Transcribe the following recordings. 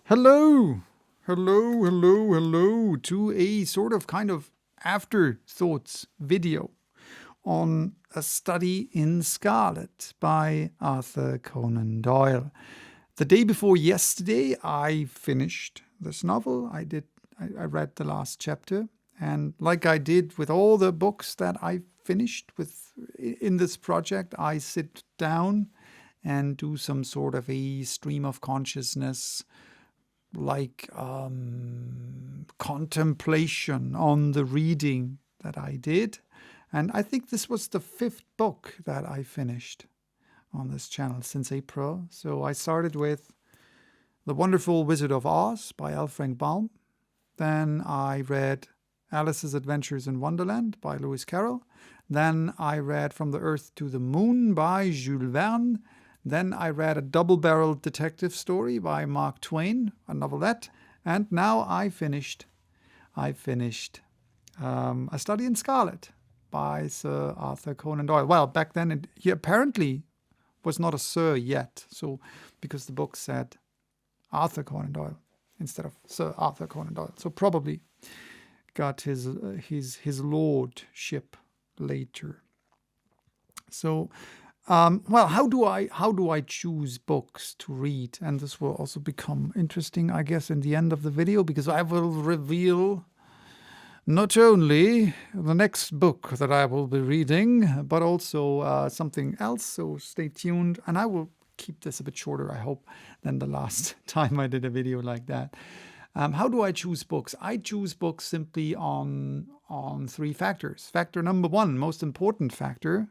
Hello, hello to a sort of kind of afterthoughts video on A Study in Scarlet by Arthur Conan Doyle. The day before yesterday, I finished this novel. I read the last chapter, and like I did with all the books that I finished in this project, I sit down and do some sort of a stream of consciousness, like contemplation on the reading that I did. And I think this was the 5th book that I finished on this channel since April. So I started with The Wonderful Wizard of Oz by Alfred Baum. Then I read Alice's Adventures in Wonderland by Lewis Carroll. Then I read From the Earth to the Moon by Jules Verne. Then I read a double-barreled detective story by Mark Twain, a novelette. And now I finished A Study in Scarlet by Sir Arthur Conan Doyle. Well, back then he apparently was not a Sir yet, so because the book said Arthur Conan Doyle instead of Sir Arthur Conan Doyle. So probably got his lordship later. So well, how do I choose books to read? And this will also become interesting, I guess, in the end of the video, because I will reveal not only the next book that I will be reading, but also something else. So stay tuned, and I will keep this a bit shorter, I hope, than the last time I did a video like that. How do I choose books? I choose books simply on 3 factors. Factor number 1, most important factor.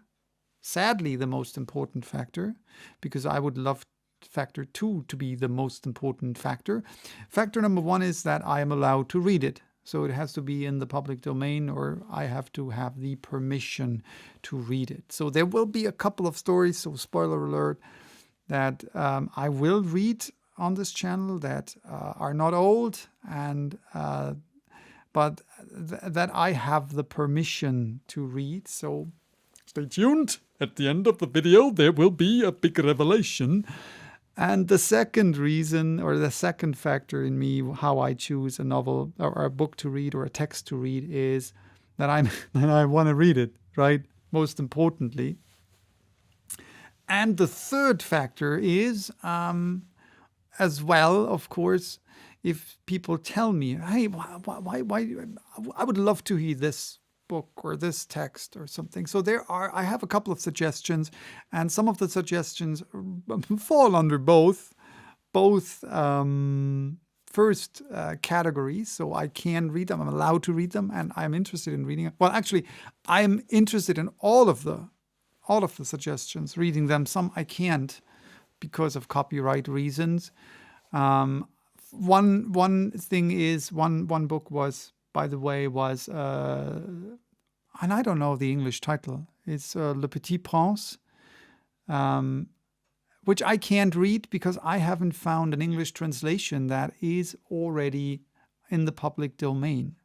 Sadly, the most important factor, because I would love factor 2 to be the most important factor. Factor number 1 is that I am allowed to read it. So it has to be in the public domain, or I have to have the permission to read it. So there will be a couple of stories, so spoiler alert, that I will read on this channel that are not old, and but that I have the permission to read. So stay tuned. At the end of the video, there will be a big revelation. And the second reason, or the second factor in me, how I choose a novel or a book to read or a text to read, is that I want to read it, right? Most importantly. And the third factor is, as well, of course, if people tell me, hey, why I would love to read this book or this text or something. So I have a couple of suggestions, and some of the suggestions fall under both first categories. So I can read them, I'm allowed to read them, and I'm interested in reading it. Well, actually, I'm interested in all of the suggestions, reading them. Some I can't because of copyright reasons. One thing is, one book was, by the way, and I don't know the English title. It's Le Petit Prince, which I can't read because I haven't found an English translation that is already in the public domain.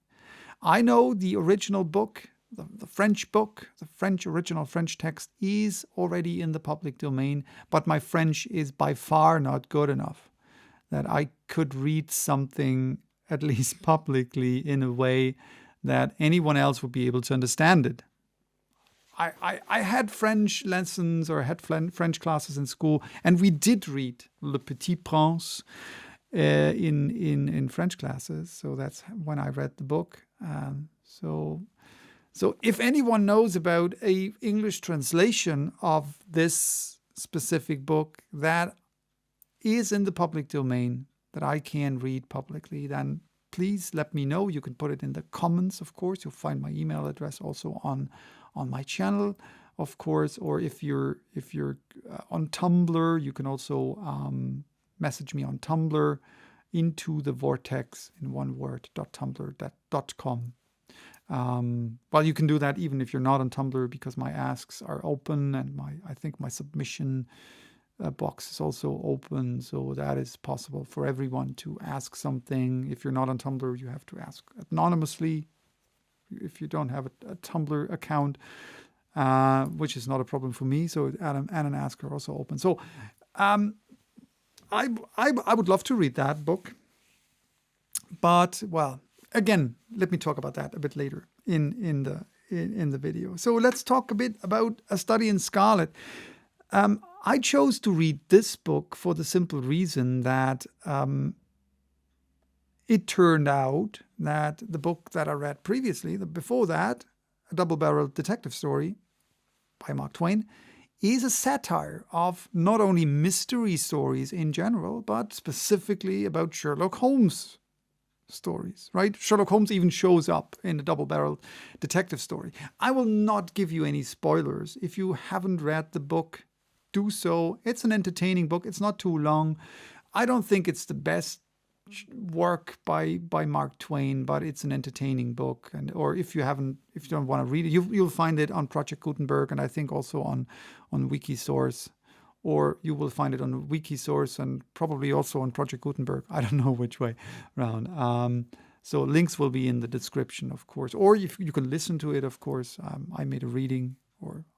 I know the original book, the French book, the original French text is already in the public domain, but my French is by far not good enough that I could read something, at least publicly, in a way that anyone else would be able to understand it. I had French lessons, or had French classes in school, and we did read Le Petit Prince in French classes. So that's when I read the book. So if anyone knows about a English translation of this specific book that is in the public domain, that I can read publicly, then please let me know. You can put it in the comments, of course. You'll find my email address also on my channel, of course. Or if you're on Tumblr, you can also message me on Tumblr, into the vortex in one word .tumblr.com. Well, you can do that even if you're not on Tumblr, because my asks are open, and I think my submission box is also open, so that is possible for everyone to ask something. If you're not on Tumblr, you have to ask anonymously if you don't have a Tumblr account, which is not a problem for me. So Adam and Ask are also open. So I would love to read that book. But, well, again, let me talk about that a bit later in the video. So let's talk a bit about A Study in Scarlet. I chose to read this book for the simple reason that it turned out that the book that I read previously, before that, A Double-Barreled Detective Story by Mark Twain, is a satire of not only mystery stories in general, but specifically about Sherlock Holmes stories, right? Sherlock Holmes even shows up in a double-barreled detective story. I will not give you any spoilers. If you haven't read the book, do so. It's an entertaining book. It's not too long. I don't think it's the best work by Mark Twain, but it's an entertaining book. And or if you don't want to read it, you'll find it on Project Gutenberg, and I think also on Wikisource. Or you will find it on Wikisource and probably also on Project Gutenberg. I don't know which way around. So links will be in the description, of course. Or if you can listen to it, of course. I made a reading,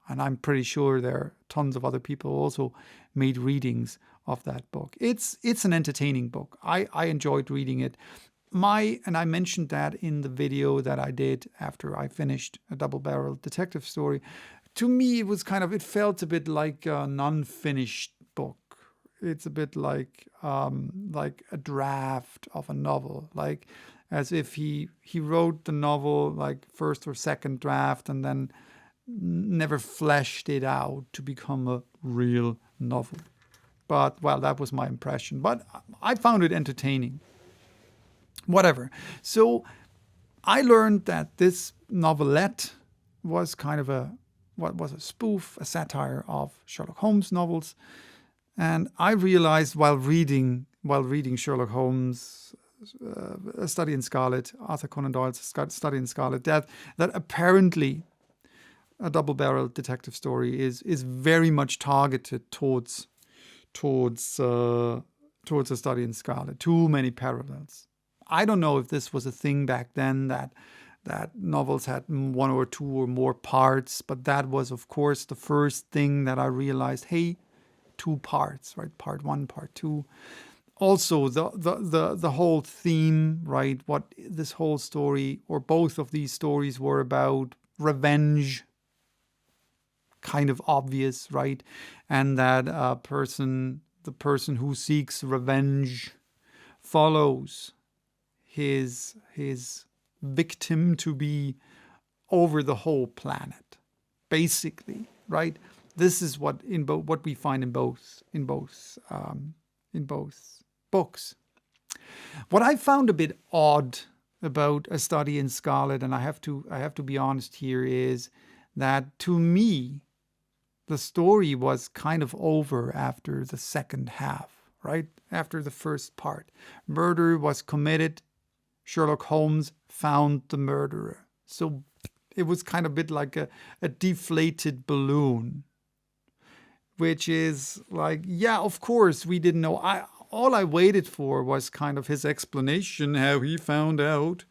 and I'm pretty sure there are tons of other people also made readings of that book. It's an entertaining book. I enjoyed reading it. And I mentioned that in the video that I did after I finished A Double-Barreled Detective Story. To me, it felt a bit like a non-finished book. It's a bit like a draft of a novel, like as if he wrote the novel like first or second draft and then never fleshed it out to become a real novel. But, well, that was my impression. But I found it entertaining. Whatever. So I learned that this novelette was kind of a spoof, a satire of Sherlock Holmes novels. And I realized while reading Sherlock Holmes, A Study in Scarlet, Arthur Conan Doyle's Study in Scarlet, that apparently A Double-Barreled Detective Story is very much targeted towards A Study in Scarlet. Too many parallels. I don't know if this was a thing back then that novels had one or two or more parts, but that was, of course, the first thing that I realized, hey, 2 parts, right? Part 1, part 2. Also, the whole theme, right? What this whole story, or both of these stories, were about revenge, kind of obvious, right? And that the person who seeks revenge follows his victim to be over the whole planet, basically, right? This is what we find in both books. What I found a bit odd about A Study in Scarlet, and I have to be honest here, is that to me the story was kind of over after the second half, right? After the first part, murder was committed. Sherlock Holmes found the murderer. So it was kind of a bit like a deflated balloon, which is like, yeah, of course, we didn't know. All I waited for was kind of his explanation, how he found out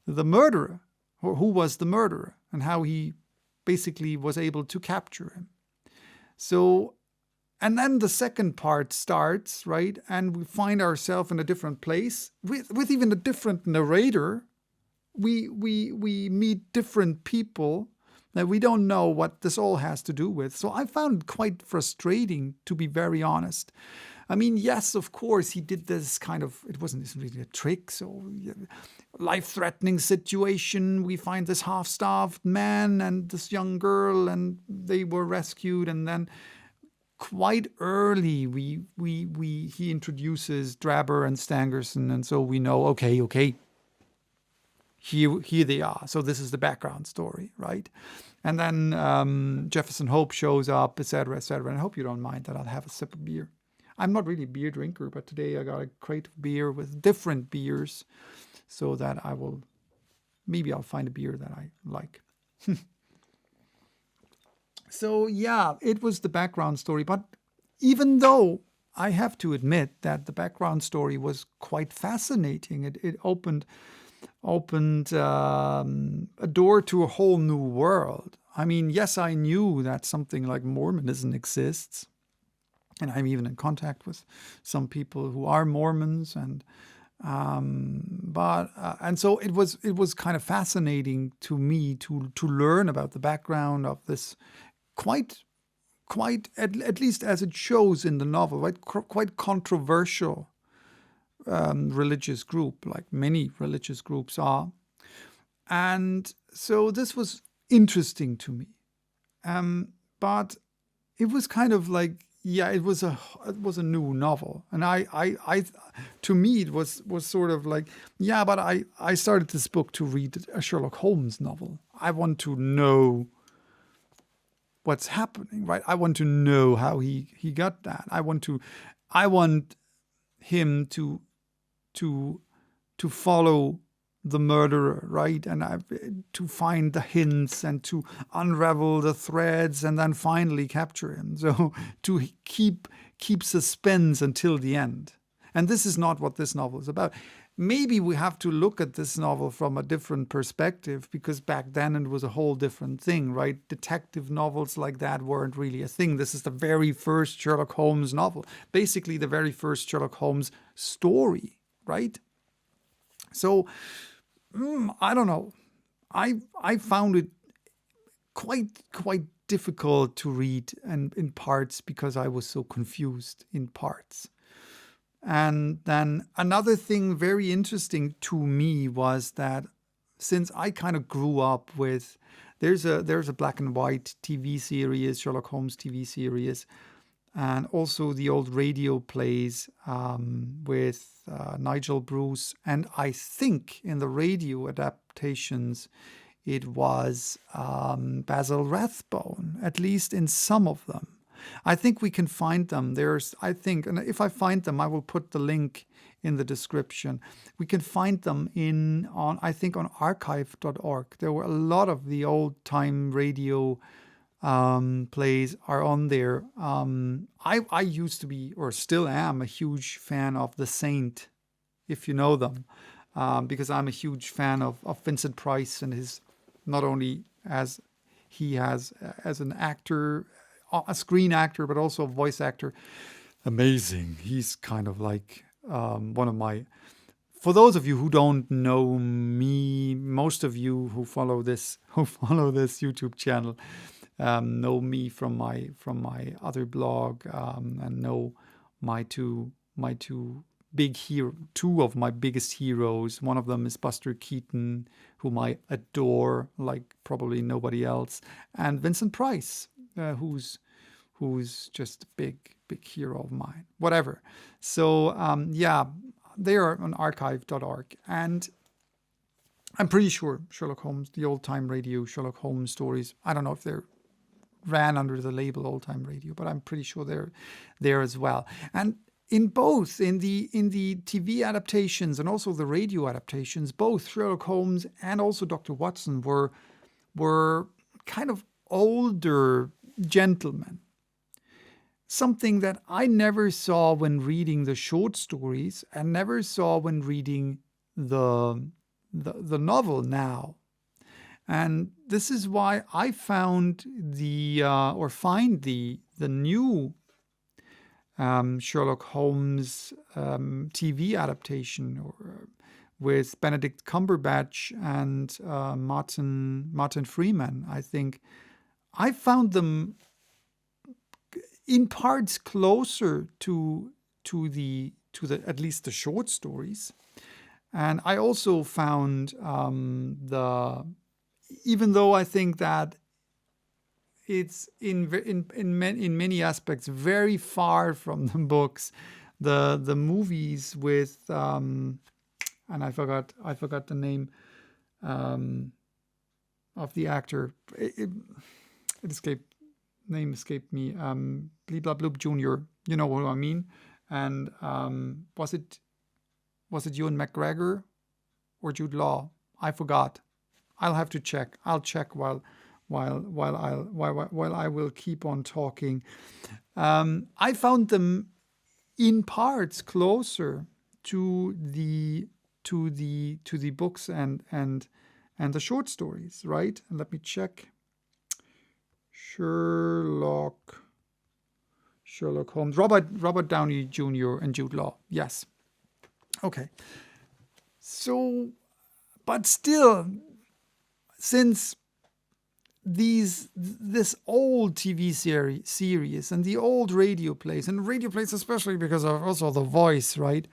the murderer, or who was the murderer, and how he basically was able to capture him. So, and then the second part starts, right? And we find ourselves in a different place with even a different narrator. We meet different people that we don't know what this all has to do with. So I found it quite frustrating, to be very honest. I mean, yes, of course, he did this kind of, it wasn't really a trick. So life-threatening situation. We find this half-starved man and this young girl, and they were rescued. And then quite early, he introduces Drabber and Stangerson, and so we know, okay, here they are. So this is the background story, right? And then Jefferson Hope shows up, etc., etc. And I hope you don't mind that I'll have a sip of beer. I'm not really a beer drinker, but today I got a crate of beer with different beers, so that maybe I'll find a beer that I like. So yeah, it was the background story. But even though I have to admit that the background story was quite fascinating, it opened a door to a whole new world. I mean, yes, I knew that something like Mormonism exists, and I'm even in contact with some people who are Mormons, and And so it was kind of fascinating to me to learn about the background of this quite at least as it shows in the novel, right? Quite controversial religious group, like many religious groups are. And so this was interesting to me. But it was kind of like, yeah, it was a new novel. And I to me, it was sort of like, yeah, but I started this book to read a Sherlock Holmes novel. I want to know what's happening, right? I want to know how he got that. I want him to follow the murderer, right? And to find the hints and to unravel the threads and then finally capture him. So to keep suspense until the end. And this is not what this novel is about. Maybe we have to look at this novel from a different perspective, because back then it was a whole different thing, right? Detective novels like that weren't really a thing. This is the very first Sherlock Holmes novel, basically the very first Sherlock Holmes story, right? So, I don't know. I found it quite difficult to read, and in parts because I was so confused in parts. And then another thing very interesting to me was that since I kind of grew up with, there's a black and white TV series, Sherlock Holmes TV series, and also the old radio plays with Nigel Bruce. And I think in the radio adaptations, it was Basil Rathbone, at least in some of them. I think we can find them. And if I find them, I will put the link in the description. We can find them on archive.org. There were a lot of the old time radio plays are on there. I used to be, or still am, a huge fan of The Saint, if you know them, because I'm a huge fan of Vincent Price and his, not only as he has as an actor, a screen actor, but also a voice actor. Amazing. He's kind of like one of my... For those of you who don't know me, most of you who follow this YouTube channel know me from my other blog, and know my two of my biggest heroes. One of them is Buster Keaton, whom I adore like probably nobody else, and Vincent Price, who's just a big hero of mine. Whatever. So yeah, they are on archive.org, and I'm pretty sure Sherlock Holmes, the old time radio Sherlock Holmes stories, I don't know if they're ran under the label old time radio, but I'm pretty sure they're there as well. And in both, in the TV adaptations and also the radio adaptations, both Sherlock Holmes and also Dr. Watson were kind of older gentlemen. Something that I never saw when reading the short stories and never saw when reading the novel now. And this is why I found find the new Sherlock Holmes TV adaptation with Benedict Cumberbatch and Martin Freeman. I think I found them in parts closer to the at least the short stories, and I also found even though I think that it's in many aspects very far from the books, the movies with and I forgot the name of the actor. It escaped me. Bleep Blub Bloop Jr. You know what I mean? And was it Ewan McGregor or Jude Law? I forgot. I'll have to check. I'll check while I will keep on talking. I found them in parts closer to the books and the short stories, right? And let me check. Sherlock Holmes, Robert Downey Jr. and Jude Law. Yes. Okay. So, but still, since this old TV series and the old radio plays, and radio plays especially because of also the voice, right?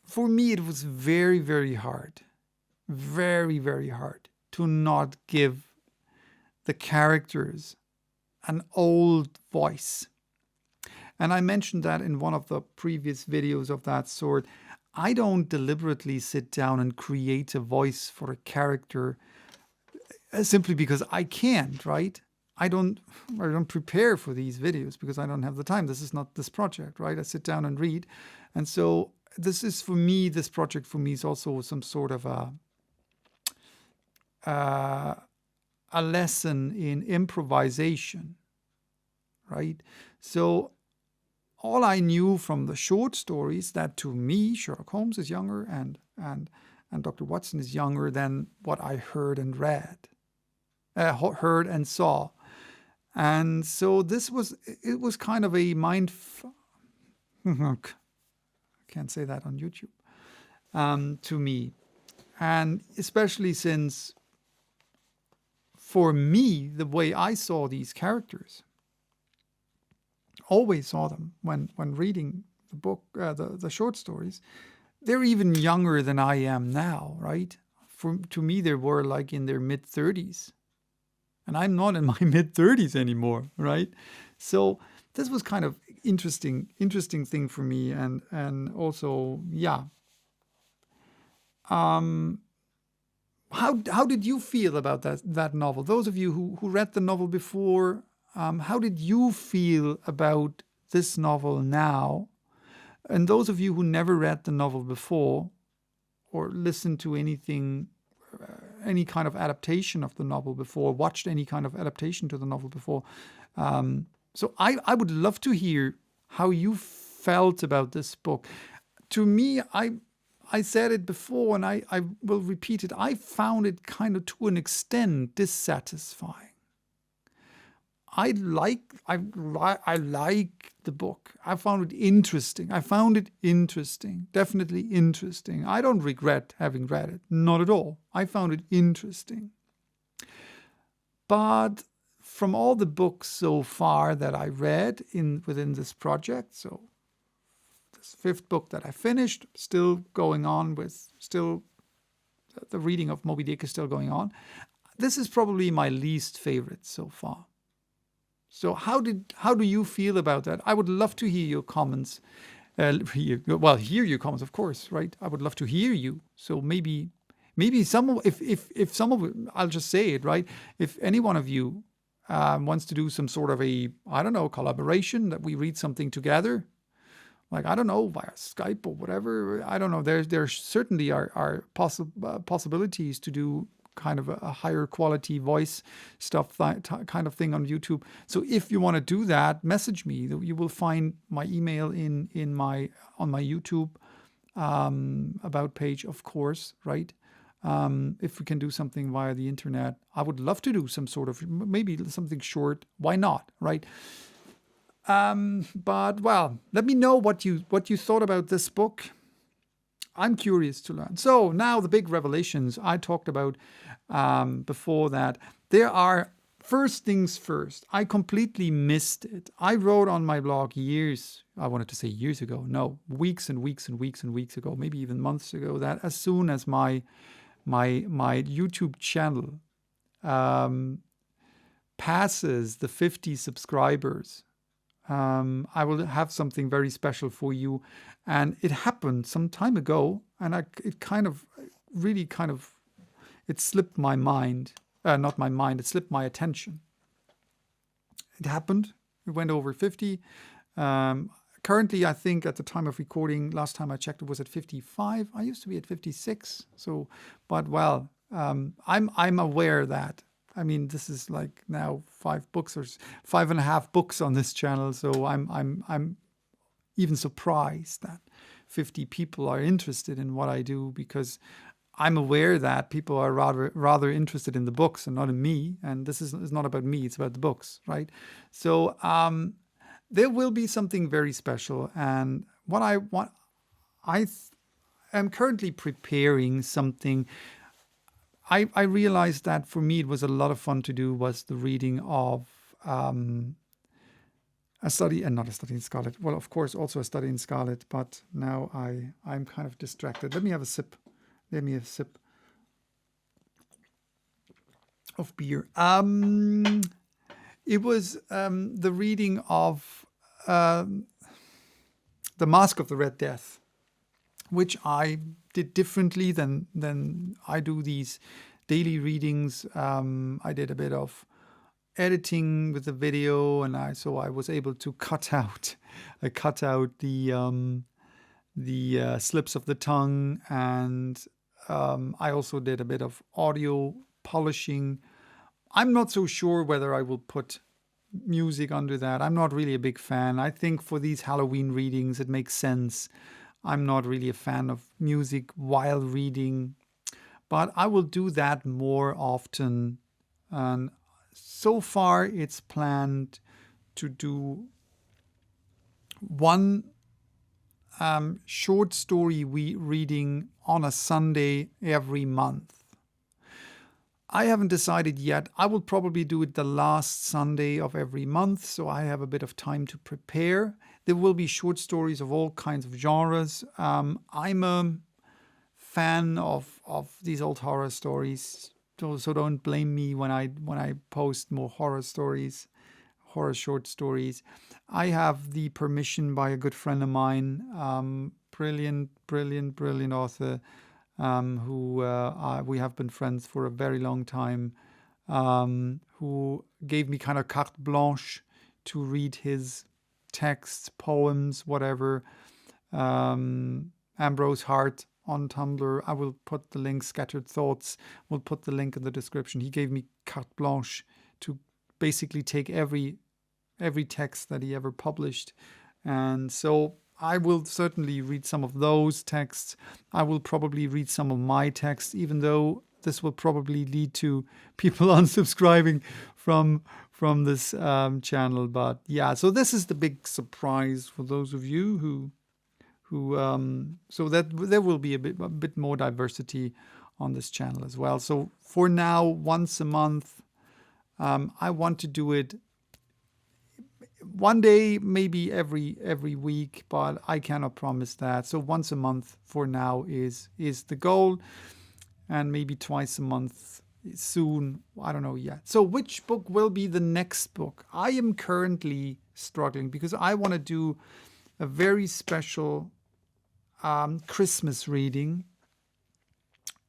For me, it was very, very hard, very, very hard to not give the characters an old voice. And I mentioned that in one of the previous videos of that sort. I don't deliberately sit down and create a voice for a character simply because I can't, right? I don't prepare for these videos because I don't have the time. This is not this project, right? I sit down and read. And so this is for me, this project for me is also some sort of a lesson in improvisation, right? So all I knew from the short stories that to me, Sherlock Holmes is younger and Dr. Watson is younger than what I heard and read. Heard and saw. And so it was kind of a I can't say that on YouTube, to me. And especially since, for me, the way I saw these characters, always saw them when reading the book, the short stories, they're even younger than I am now, right? To me, they were like in their mid-30s. And I'm not in my mid-30s anymore, right? So this was kind of interesting thing for me, and also, yeah. How did you feel about that novel? Those of you who read the novel before, how did you feel about this novel now? And those of you who never read the novel before, or listened to anything, any kind of adaptation of the novel before, watched any kind of adaptation to the novel before. So I would love to hear how you felt about this book. To me, I said it before and I will repeat it. I found it kind of to an extent dissatisfying. I like the book. I found it interesting. Definitely interesting. I don't regret having read it, not at all. I found it interesting. But from all the books so far that I read within this project, so this 5th book that I finished, still going on with, still the reading of Moby Dick is still going on. This is probably my least favorite so far. So how do you feel about that? I would love to hear your comments. Hear your comments, of course, right? I would love to hear you. So maybe some, if some of it, I'll just say it, right? If any one of you wants to do some sort of a, I don't know, collaboration, that we read something together, like, I don't know, via Skype or whatever. I don't know. There certainly are possibilities to do kind of a higher quality voice stuff, kind of thing on YouTube. So if you want to do that, message me. You will find my email on my YouTube about page, of course, right? If we can do something via the internet, I would love to do some sort of, maybe something short. Why not, right? But well, let me know what you thought about this book. I'm curious to learn. So now the big revelations I talked about before that. There are, first things first, I completely missed it. I wrote on my blog weeks and weeks ago, maybe even months ago, that as soon as my YouTube channel passes the 50 subscribers, I will have something very special for you. And it happened some time ago, and it slipped my mind. Not my mind, it slipped my attention. It happened. It went over 50. Currently, I think at the time of recording, last time I checked, it was at 55. I used to be at 56. So, but well, I'm aware that, I mean, this is like now 5 books or 5.5 books on this channel. So I'm even surprised that 50 people are interested in what I do, because I'm aware that people are rather interested in the books and not in me. And this is not about me, it's about the books, right? So there will be something very special. And what I want, am currently preparing something. I realized that for me it was a lot of fun to do was the reading of a study, and not a study in Scarlet. Well, of course, also a study in Scarlet, but now I'm kind of distracted. Let me have a sip. Let me have a sip of beer. It was the reading of The Mask of the Red Death, which I did differently than I do these daily readings. I did a bit of editing with the video, and so I was able to cut out the slips of the tongue, and I also did a bit of audio polishing. I'm not so sure whether I will put music under that. I'm not really a big fan. I think for these Halloween readings, it makes sense. I'm not really a fan of music while reading, but I will do that more often. And so far, it's planned to do one short story reading on a Sunday every month. I haven't decided yet. I will probably do it the last Sunday of every month, so I have a bit of time to prepare. There will be short stories of all kinds of genres. I'm a fan of these old horror stories, so don't blame me when I post more horror stories, horror short stories. I have the permission by a good friend of mine, brilliant author, who we have been friends for a very long time, who gave me kind of carte blanche to read his texts, poems, whatever. Ambrose Hart on Tumblr. I will put the link, Scattered Thoughts, we'll put the link in the description. He gave me carte blanche to basically take every text that he ever published. And so I will certainly read some of those texts. I will probably read some of my texts, even though this will probably lead to people unsubscribing from this channel. But yeah, so this is the big surprise for those of you who so that there will be a bit more diversity on this channel as well. So for now, once a month, I want to do it one day, maybe every week, but I cannot promise that. So once a month for now is the goal, and maybe twice a month soon. I don't know yet. So which book will be the next book? I am currently struggling because I want to do a very special Christmas reading,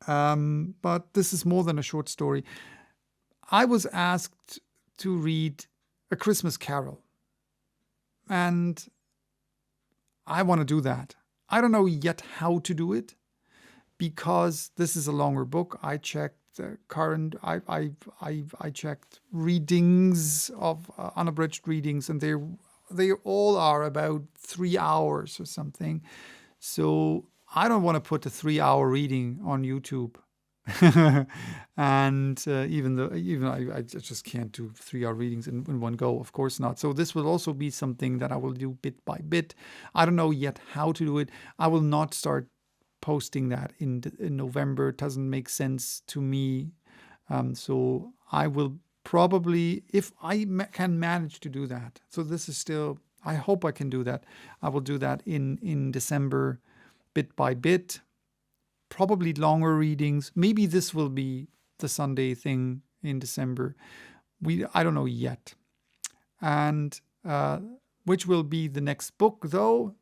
but this is more than a short story. I was asked to read A Christmas Carol, and I want to do that. I don't know yet how to do it because this is a longer book. I checked I checked readings of unabridged readings, and they all are about 3 hours or something. So I don't want to put a 3-hour reading on YouTube. And even I just can't do 3-hour readings in one go, of course not. So this will also be something that I will do bit by bit. I don't know yet how to do it. I will not start posting that in November. It doesn't make sense to me. So I will probably, if I can manage to do that. So this is still, I hope I can do that. I will do that in December, bit by bit. Probably longer readings. Maybe this will be the Sunday thing in December. I don't know yet. And which will be the next book, though?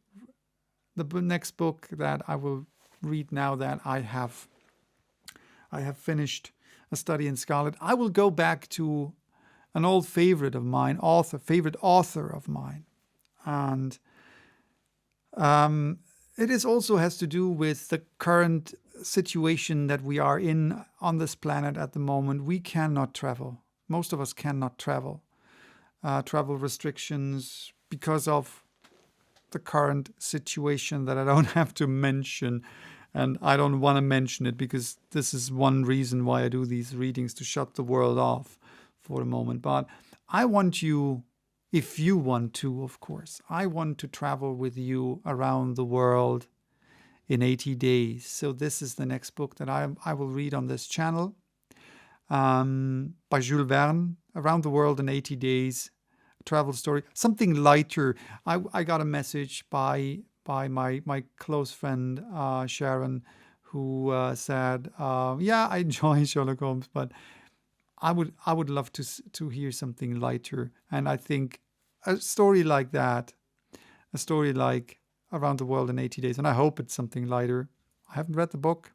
The next book that I will read now that I have finished A Study in Scarlet. I will go back to an old favorite of mine, favorite author of mine. And it also has to do with the current situation that we are in on this planet at the moment. We cannot travel. Most of us cannot travel. Travel restrictions because of the current situation that I don't have to mention. And I don't want to mention it because this is one reason why I do these readings, to shut the world off for a moment. But I want you, if you want to, of course, I want to travel with you around the world in 80 Days. So this is the next book that I will read on this channel, by Jules Verne, Around the World in 80 Days, travel story, something lighter. I got a message by my close friend Sharon, who said, yeah, I enjoy Sherlock Holmes, but I would love to hear something lighter. And I think a story like that, a story like Around the World in 80 Days, and I hope it's something lighter. I haven't read the book.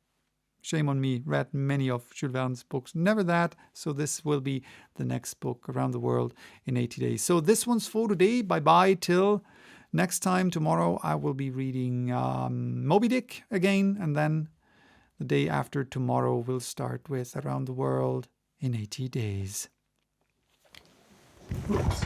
Shame on me. Read many of Jules Verne's books. Never that. So this will be the next book, Around the World in 80 Days. So this one's for today. Bye-bye till next time. Tomorrow I will be reading Moby Dick again. And then the day after tomorrow we'll start with Around the World in 80 Days. Oops.